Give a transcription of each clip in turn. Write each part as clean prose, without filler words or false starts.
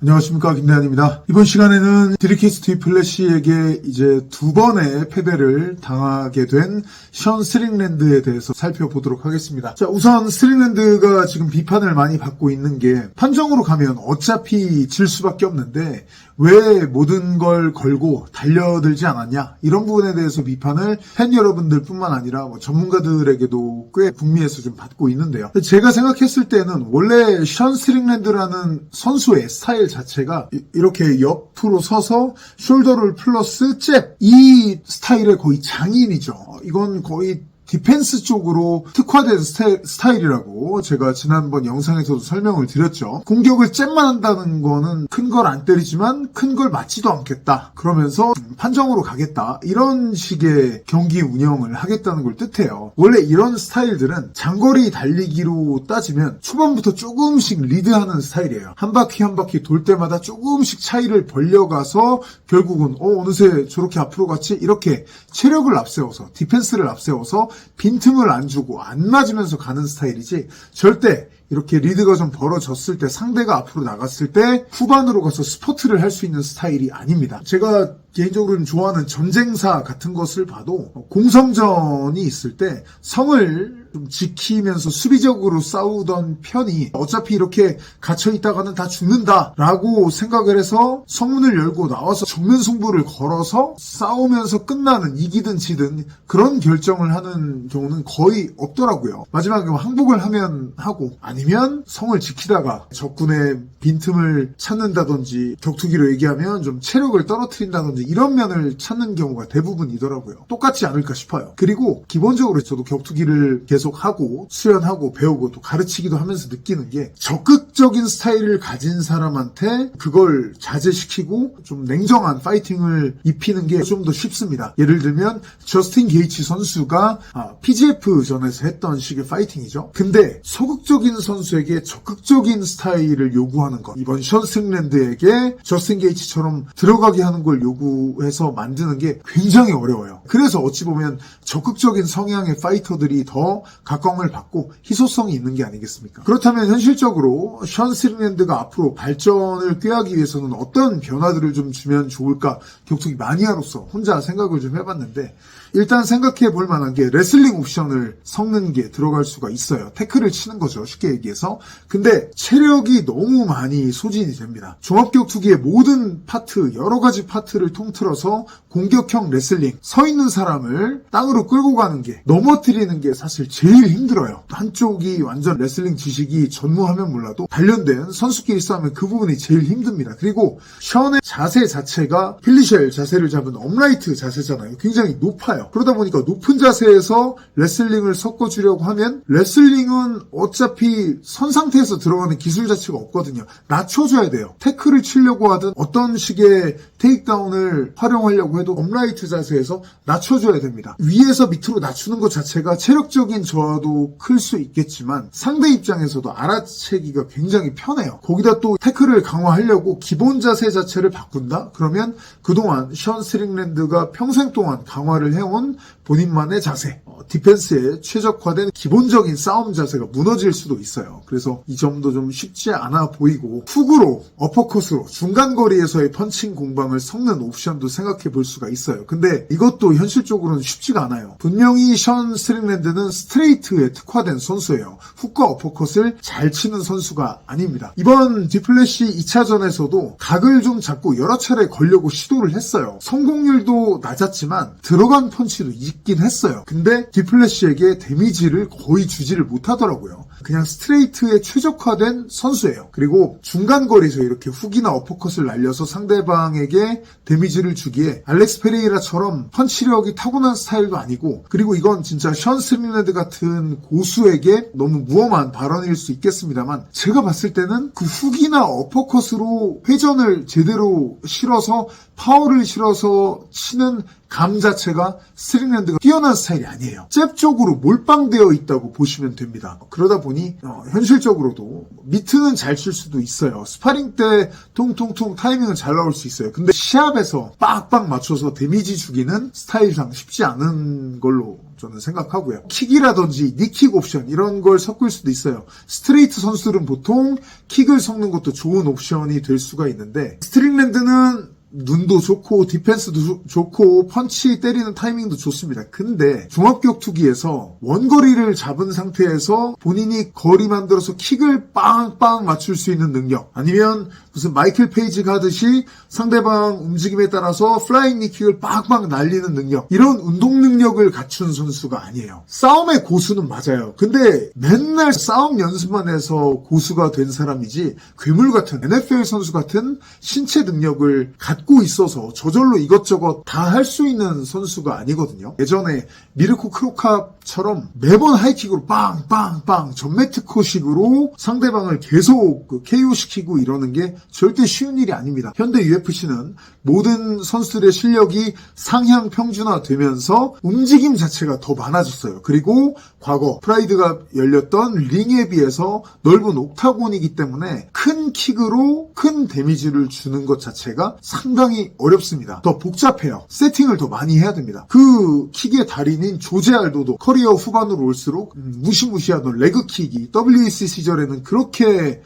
안녕하십니까, 김대한입니다. 이번 시간에는 드리키스 디플래시에게 이제 두 번의 패배를 당하게 된 션 스트링랜드에 대해서 살펴보도록 하겠습니다. 자, 우선 스트링랜드가 지금 비판을 많이 받고 있는 게 판정으로 가면 어차피 질 수밖에 없는데 왜 모든 걸 걸고 달려들지 않았냐, 이런 부분에 대해서 비판을 팬 여러분들 뿐만 아니라 전문가들에게도 꽤 북미에서 좀 받고 있는데요. 제가 생각했을 때는 원래 션 스트링랜드라는 선수의 스타일 자체가 이렇게 옆으로 서서 숄더를 플러스 잽, 이 스타일의 거의 장인이죠. 이건 거의 디펜스 쪽으로 특화된 스타일이라고 제가 지난번 영상에서도 설명을 드렸죠. 공격을 잽만 한다는 거는 큰 걸 안 때리지만 큰 걸 맞지도 않겠다, 그러면서 판정으로 가겠다, 이런 식의 경기 운영을 하겠다는 걸 뜻해요. 원래 이런 스타일들은 장거리 달리기로 따지면 초반부터 조금씩 리드하는 스타일이에요. 한 바퀴 한 바퀴 돌 때마다 조금씩 차이를 벌려가서 결국은 어느새 저렇게 앞으로 갔지, 이렇게 체력을 앞세워서 디펜스를 앞세워서 빈틈을 안 주고 안 맞으면서 가는 스타일이지, 절대 이렇게 리드가 좀 벌어졌을 때, 상대가 앞으로 나갔을 때 후반으로 가서 스포트를 할 수 있는 스타일이 아닙니다. 제가 개인적으로 좋아하는 전쟁사 같은 것을 봐도 공성전이 있을 때 성을 좀 지키면서 수비적으로 싸우던 편이 어차피 이렇게 갇혀있다가는 다 죽는다라고 생각을 해서 성문을 열고 나와서 정면 승부를 걸어서 싸우면서 끝나는, 이기든 지든 그런 결정을 하는 경우는 거의 없더라고요. 마지막에 항복을 하면 하고, 아니면 성을 지키다가 적군의 빈틈을 찾는다든지, 격투기로 얘기하면 좀 체력을 떨어뜨린다든지, 이런 면을 찾는 경우가 대부분이더라고요. 똑같지 않을까 싶어요. 그리고 기본적으로 저도 격투기를 계속 하고 수련하고 배우고 또 가르치기도 하면서 느끼는 게, 적극적인 스타일을 가진 사람한테 그걸 자제시키고 좀 냉정한 파이팅을 입히는 게 좀 더 쉽습니다. 예를 들면 저스틴 게이츠 선수가 PGF전에서 했던 식의 파이팅이죠. 근데 소극적인 선수에게 적극적인 스타일을 요구하는 것, 이번 션 스트링랜드에게 저스틴 게이츠처럼 들어가게 하는 걸 요구해서 만드는 게 굉장히 어려워요. 그래서 어찌 보면 적극적인 성향의 파이터들이 더 각광을 받고 희소성이 있는 게 아니겠습니까? 그렇다면 현실적으로 션 스트링랜드가 앞으로 발전을 꾀하기 위해서는 어떤 변화들을 좀 주면 좋을까, 격투기 마니아로서 혼자 생각을 좀 해봤는데, 일단 생각해 볼 만한 게 레슬링 옵션을 섞는 게 들어갈 수가 있어요. 태클을 치는 거죠, 쉽게 얘기해서. 근데 체력이 너무 많이 소진이 됩니다. 종합격투기의 모든 파트, 여러 가지 파트를 통틀어서 공격형 레슬링, 서 있는 사람을 땅으로 끌고 가는 게, 넘어뜨리는 게 사실 제일 힘들어요. 한쪽이 완전 레슬링 지식이 전무하면 몰라도 단련된 선수끼리 싸우면 그 부분이 제일 힘듭니다. 그리고 션의 자세 자체가 필리쉘 자세를 잡은 업라이트 자세잖아요. 굉장히 높아요. 그러다 보니까 높은 자세에서 레슬링을 섞어주려고 하면, 레슬링은 어차피 선 상태에서 들어가는 기술 자체가 없거든요. 낮춰줘야 돼요. 태클을 치려고 하든 어떤 식의 테이크다운을 활용하려고 해도 업라이트 자세에서 낮춰줘야 됩니다. 위에서 밑으로 낮추는 것 자체가 체력적인 저하도 클 수 있겠지만 상대 입장에서도 알아채기가 굉장히 편해요. 거기다 또 태클을 강화하려고 기본 자세 자체를 바꾼다? 그러면 그동안 션 스트링랜드가 평생 동안 강화를 해온 본인만의 자세, 디펜스에 최적화된 기본적인 싸움 자세가 무너질 수도 있어요. 그래서 이 점도 좀 쉽지 않아 보이고, 훅으로, 어퍼컷으로 중간 거리에서의 펀칭 공방을 섞는 옵션도 생각해 볼 수가 있어요. 근데 이것도 현실적으로는 쉽지가 않아요. 분명히 션 스트링랜드는 스트레이트에 특화된 선수예요. 훅과 어퍼컷을 잘 치는 선수가 아닙니다. 이번 디플래시 2차전에서도 각을 좀 잡고 여러 차례 걸려고 시도를 했어요. 성공률도 낮았지만 들어간 펀치도 있긴 했어요. 근데 디플래시에게 데미지를 거의 주지를 못하더라고요. 그냥 스트레이트에 최적화된 선수예요. 그리고 중간 거리에서 이렇게 훅이나 어퍼컷을 날려서 상대방에게 데미지를 주기에 알렉스 페레이라처럼 펀치력이 타고난 스타일도 아니고, 그리고 이건 진짜 션 스트링랜드 같은 고수에게 너무 무엄한 발언일 수 있겠습니다만, 제가 봤을 때는 그 훅이나 어퍼컷으로 회전을 제대로 실어서 파워를 실어서 치는 감 자체가 스트링랜드가 뛰어난 스타일이 아니에요. 잽 쪽으로 몰빵되어 있다고 보시면 됩니다. 그러다 보니 보니 현실적으로도 미트는 잘 칠 수도 있어요. 스파링 때 통통통 타이밍은 잘 나올 수 있어요. 근데 시합에서 빡빡 맞춰서 데미지 주기는 스타일상 쉽지 않은 걸로 저는 생각하고요. 킥이라든지 니킥 옵션 이런 걸 섞을 수도 있어요. 스트레이트 선수들은 보통 킥을 섞는 것도 좋은 옵션이 될 수가 있는데 스트링랜드는 눈도 좋고 디펜스도 좋고 펀치 때리는 타이밍도 좋습니다. 근데 종합격투기에서 원거리를 잡은 상태에서 본인이 거리 만들어서 킥을 빵빵 맞출 수 있는 능력, 아니면 무슨 마이클 페이지가 하듯이 상대방 움직임에 따라서 플라잉 니킥을 빵빵 날리는 능력, 이런 운동 능력을 갖춘 선수가 아니에요. 싸움의 고수는 맞아요. 근데 맨날 싸움 연습만 해서 고수가 된 사람이지 괴물 같은 NFL 선수 같은 신체 능력을 갖고 있어서 저절로 이것저것 다 할 수 있는 선수가 아니거든요. 예전에 미르코 크로캅처럼 매번 하이킥으로 빵빵빵 전매특허식으로 상대방을 계속 KO시키고 이러는 게 절대 쉬운 일이 아닙니다. 현대 UFC는 모든 선수들의 실력이 상향 평준화되면서 움직임 자체가 더 많아졌어요. 그리고 과거 프라이드가 열렸던 링에 비해서 넓은 옥타곤이기 때문에 큰 킥으로 큰 데미지를 주는 것 자체가 상당히 어렵습니다. 더 복잡해요. 세팅을 더 많이 해야 됩니다. 그 킥의 달인인 조제 알도도 커리어 후반으로 올수록 무시무시하던 레그킥이 WEC 시절에는 그렇게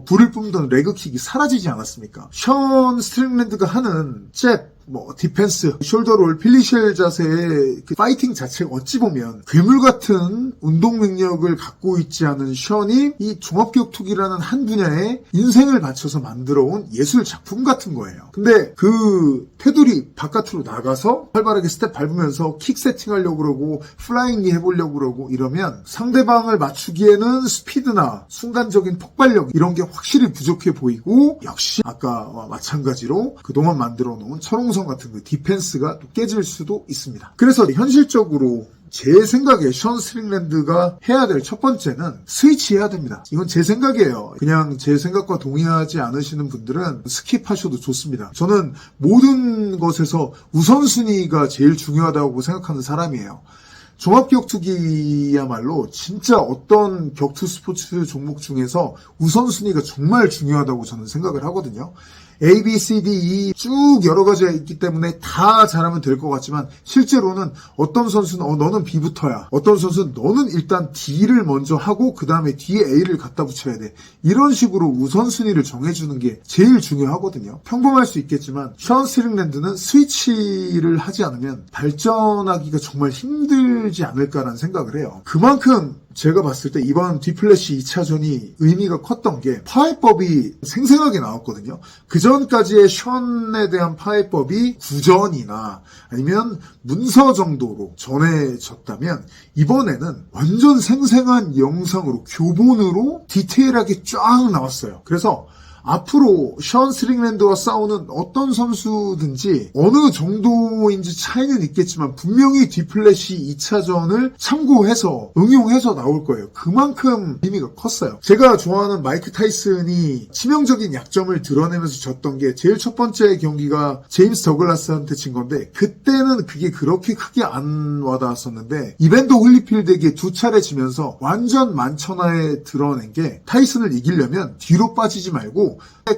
불을 뿜던 레그킥이 사라지지 않았습니까? 션 스트링랜드가 하는 잽, 디펜스, 숄더롤, 필리쉘 자세의 그 파이팅 자체가 어찌 보면 괴물 같은 운동 능력을 갖고 있지 않은 션이 이 종합격투기라는 한 분야에 인생을 바쳐서 만들어온 예술 작품 같은 거예요. 근데 그 테두리 바깥으로 나가서 활발하게 스텝 밟으면서 킥 세팅하려고 그러고 플라잉이 해보려고 그러고 이러면 상대방을 맞추기에는 스피드나 순간적인 폭발력 이런 게 확실히 부족해 보이고, 역시 아까와 마찬가지로 그동안 만들어 놓은 철옹성 같은 그 디펜스가 또 깨질 수도 있습니다. 그래서 현실적으로 제 생각에 션 스트링랜드가 해야 될 첫 번째는 스위치해야 됩니다. 이건 제 생각이에요. 그냥 제 생각과 동의하지 않으시는 분들은 스킵하셔도 좋습니다. 저는 모든 것에서 우선순위가 제일 중요하다고 생각하는 사람이에요. 종합격투기야말로 진짜 어떤 격투 스포츠 종목 중에서 우선순위가 정말 중요하다고 저는 생각을 하거든요. A, B, C, D, E 쭉 여러 가지가 있기 때문에 다 잘하면 될 것 같지만 실제로는 어떤 선수는 너는 B부터야. 어떤 선수는 너는 일단 D를 먼저 하고 그 다음에 뒤에 A를 갖다 붙여야 돼. 이런 식으로 우선순위를 정해주는 게 제일 중요하거든요. 평범할 수 있겠지만 션 스트링랜드는 스위치를 하지 않으면 발전하기가 정말 힘들지 않을까라는 생각을 해요. 그만큼 제가 봤을 때 이번 디플래시 2차전이 의미가 컸던 게 파해법이 생생하게 나왔거든요. 그 전까지의 션에 대한 파해법이 구전이나 아니면 문서 정도로 전해졌다면 이번에는 완전 생생한 영상으로 교본으로 디테일하게 쫙 나왔어요. 그래서 앞으로 션 스트링랜드와 싸우는 어떤 선수든지 어느 정도인지 차이는 있겠지만 분명히 디플래시 2차전을 참고해서 응용해서 나올 거예요. 그만큼 의미가 컸어요. 제가 좋아하는 마이크 타이슨이 치명적인 약점을 드러내면서 졌던 게 제일 첫 번째 경기가 제임스 더글라스한테 진 건데 그때는 그게 그렇게 크게 안 와닿았었는데 이밴더 홀리필드에게 두 차례 지면서 완전 만천하에 드러낸 게 타이슨을 이기려면 뒤로 빠지지 말고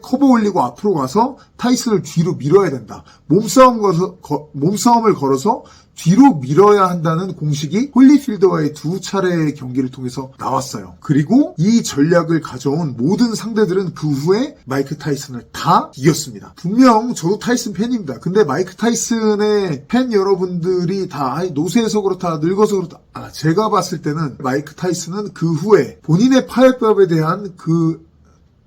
커버 올리고 앞으로 가서 타이슨을 뒤로 밀어야 된다. 몸싸움을 걸어서 뒤로 밀어야 한다는 공식이 홀리필드와의 두 차례의 경기를 통해서 나왔어요. 그리고 이 전략을 가져온 모든 상대들은 그 후에 마이크 타이슨을 다 이겼습니다. 분명 저도 타이슨 팬입니다. 근데 마이크 타이슨의 팬 여러분들이 다 노쇠해서 그렇다, 늙어서 그렇다. 제가 봤을 때는 마이크 타이슨은 그 후에 본인의 파해법에 대한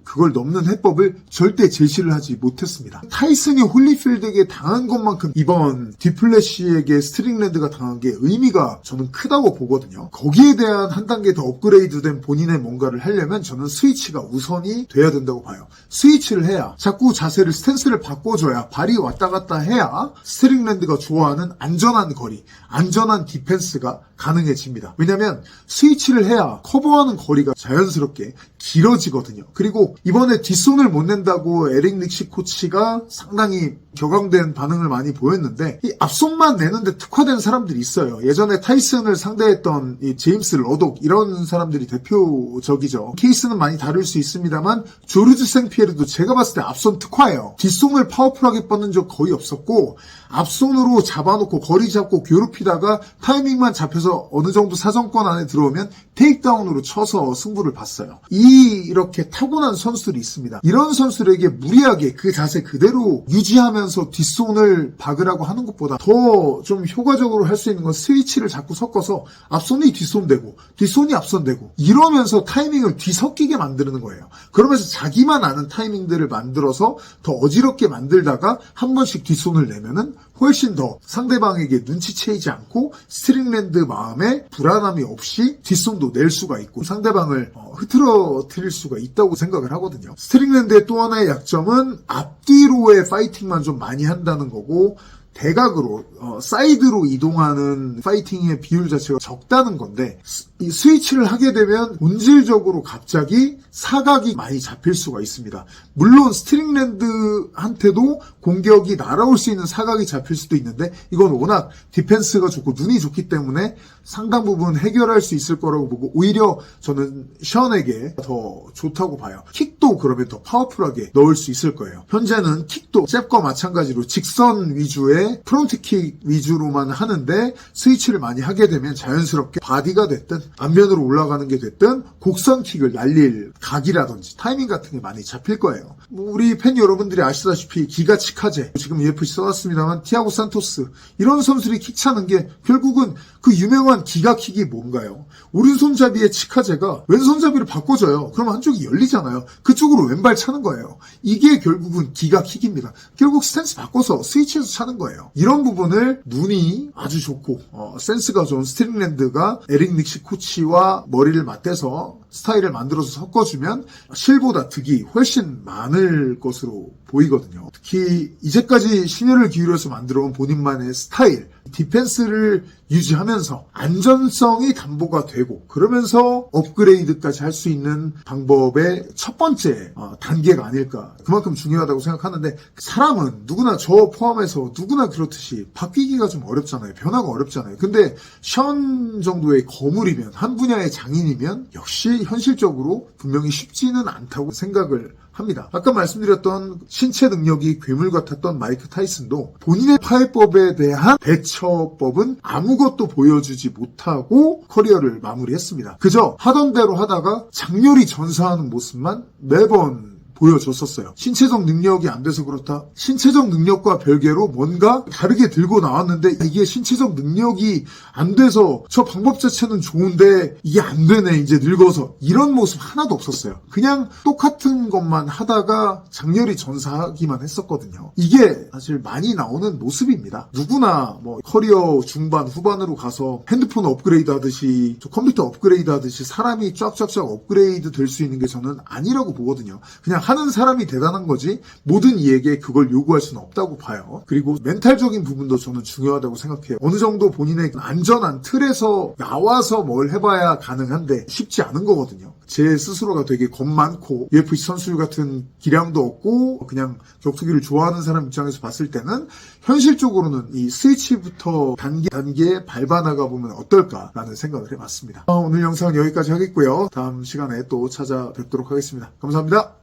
그걸 넘는 해법을 절대 제시를 하지 못했습니다. 타이슨이 홀리필드에게 당한 것만큼 이번 디플래시에게 스트링랜드가 당한 게 의미가 저는 크다고 보거든요. 거기에 대한 한 단계 더 업그레이드된 본인의 뭔가를 하려면 저는 스위치가 우선이 돼야 된다고 봐요. 스위치를 해야 자꾸 자세를 스탠스를 바꿔줘야 발이 왔다 갔다 해야 스트링랜드가 좋아하는 안전한 거리, 안전한 디펜스가 가능해집니다. 왜냐면 스위치를 해야 커버하는 거리가 자연스럽게 길어지거든요. 그리고 그리고 이번에 뒷손을 못 낸다고 에릭 닉시 코치가 상당히 격앙된 반응을 많이 보였는데 이 앞손만 내는데 특화된 사람들이 있어요. 예전에 타이슨을 상대했던 이 제임스 러독 이런 사람들이 대표적이죠. 케이스는 많이 다를 수 있습니다만 조르주 생피에르도 제가 봤을 때 앞손 특화예요. 뒷손을 파워풀하게 뻗는 적 거의 없었고 앞손으로 잡아놓고 거리 잡고 괴롭히다가 타이밍만 잡혀서 어느 정도 사정권 안에 들어오면 테이크다운으로 쳐서 승부를 봤어요. 이렇게 타고난 선수들이 있습니다. 이런 선수들에게 무리하게 그 자세 그대로 유지하면서 뒷손을 박으라고 하는 것보다 더 좀 효과적으로 할 수 있는 건 스위치를 자꾸 섞어서 앞손이 뒷손 되고 뒷손이 앞손 되고 이러면서 타이밍을 뒤섞이게 만드는 거예요. 그러면서 자기만 아는 타이밍들을 만들어서 더 어지럽게 만들다가 한 번씩 뒷손을 내면은 훨씬 더 상대방에게 눈치채이지 않고 스트링랜드 마음에 불안함이 없이 뒷손도 낼 수가 있고 상대방을 흐트러뜨릴 수가 있다고 생각을 하거든요. 스트링랜드의 또 하나의 약점은 앞뒤로의 파이팅만 좀 많이 한다는 거고 대각으로 사이드로 이동하는 파이팅의 비율 자체가 적다는 건데 이 스위치를 하게 되면 본질적으로 갑자기 사각이 많이 잡힐 수가 있습니다. 물론 스트링랜드한테도 공격이 날아올 수 있는 사각이 잡힐 수도 있는데 이건 워낙 디펜스가 좋고 눈이 좋기 때문에 상당 부분 해결할 수 있을 거라고 보고 오히려 저는 션에게 더 좋다고 봐요. 킥도 그러면 더 파워풀하게 넣을 수 있을 거예요. 현재는 킥도 잽과 마찬가지로 직선 위주의 프론트킥 위주로만 하는데 스위치를 많이 하게 되면 자연스럽게 바디가 됐든 앞면으로 올라가는 게 됐든 곡선킥을 날릴 각이라든지 타이밍 같은 게 많이 잡힐 거예요. 우리 팬 여러분들이 아시다시피 기가 치카제 지금 UFC 써놨습니다만 티아고 산토스 이런 선수들이 킥 차는 게 결국은 그 유명한 기가킥이 뭔가요? 오른손잡이의 치카제가 왼손잡이를 바꿔줘요. 그러면 한쪽이 열리잖아요. 그쪽으로 왼발 차는 거예요. 이게 결국은 기가킥입니다. 결국 스탠스 바꿔서 스위치해서 차는 거예요. 이런 부분을 눈이 아주 좋고 센스가 좋은 스트링랜드가 에릭 닉시 코치와 머리를 맞대서 스타일을 만들어서 섞어주면 실보다 득이 훨씬 많을 것으로 보이거든요. 특히 이제까지 심혈을 기울여서 만들어온 본인만의 스타일, 디펜스를 유지하면서 안전성이 담보가 되고 그러면서 업그레이드까지 할 수 있는 방법의 첫 번째 단계가 아닐까. 그만큼 중요하다고 생각하는데 사람은 누구나 저 포함해서 누구나 그렇듯이 바뀌기가 좀 어렵잖아요. 변화가 어렵잖아요. 근데 션 정도의 거물이면 한 분야의 장인이면 역시 현실적으로 분명히 쉽지는 않다고 생각을 합니다. 아까 말씀드렸던 신체 능력이 괴물 같았던 마이크 타이슨도 본인의 파해법에 대한 대처법은 아무것도 보여주지 못하고 커리어를 마무리했습니다. 그저 하던 대로 하다가 장렬히 전사하는 모습만 매번 보여줬었어요. 신체적 능력이 안 돼서 그렇다. 신체적 능력과 별개로 뭔가 다르게 들고 나왔는데 이게 신체적 능력이 안 돼서 저 방법 자체는 좋은데 이게 안 되네 이제 늙어서 이런 모습 하나도 없었어요. 그냥 똑같은 것만 하다가 장렬히 전사하기만 했었거든요. 이게 사실 많이 나오는 모습입니다. 누구나 뭐 커리어 중반 후반으로 가서 핸드폰 업그레이드 하듯이 컴퓨터 업그레이드 하듯이 사람이 쫙쫙쫙 업그레이드 될 수 있는 게 저는 아니라고 보거든요. 그냥 하는 사람이 대단한 거지 모든 이에게 그걸 요구할 수는 없다고 봐요. 그리고 멘탈적인 부분도 저는 중요하다고 생각해요. 어느 정도 본인의 안전한 틀에서 나와서 뭘 해봐야 가능한데 쉽지 않은 거거든요. 제 스스로가 되게 겁 많고 UFC 선수 같은 기량도 없고 그냥 격투기를 좋아하는 사람 입장에서 봤을 때는 현실적으로는 이 스위치부터 단계 밟아 나가 보면 어떨까라는 생각을 해봤습니다. 오늘 영상은 여기까지 하겠고요. 다음 시간에 또 찾아뵙도록 하겠습니다. 감사합니다.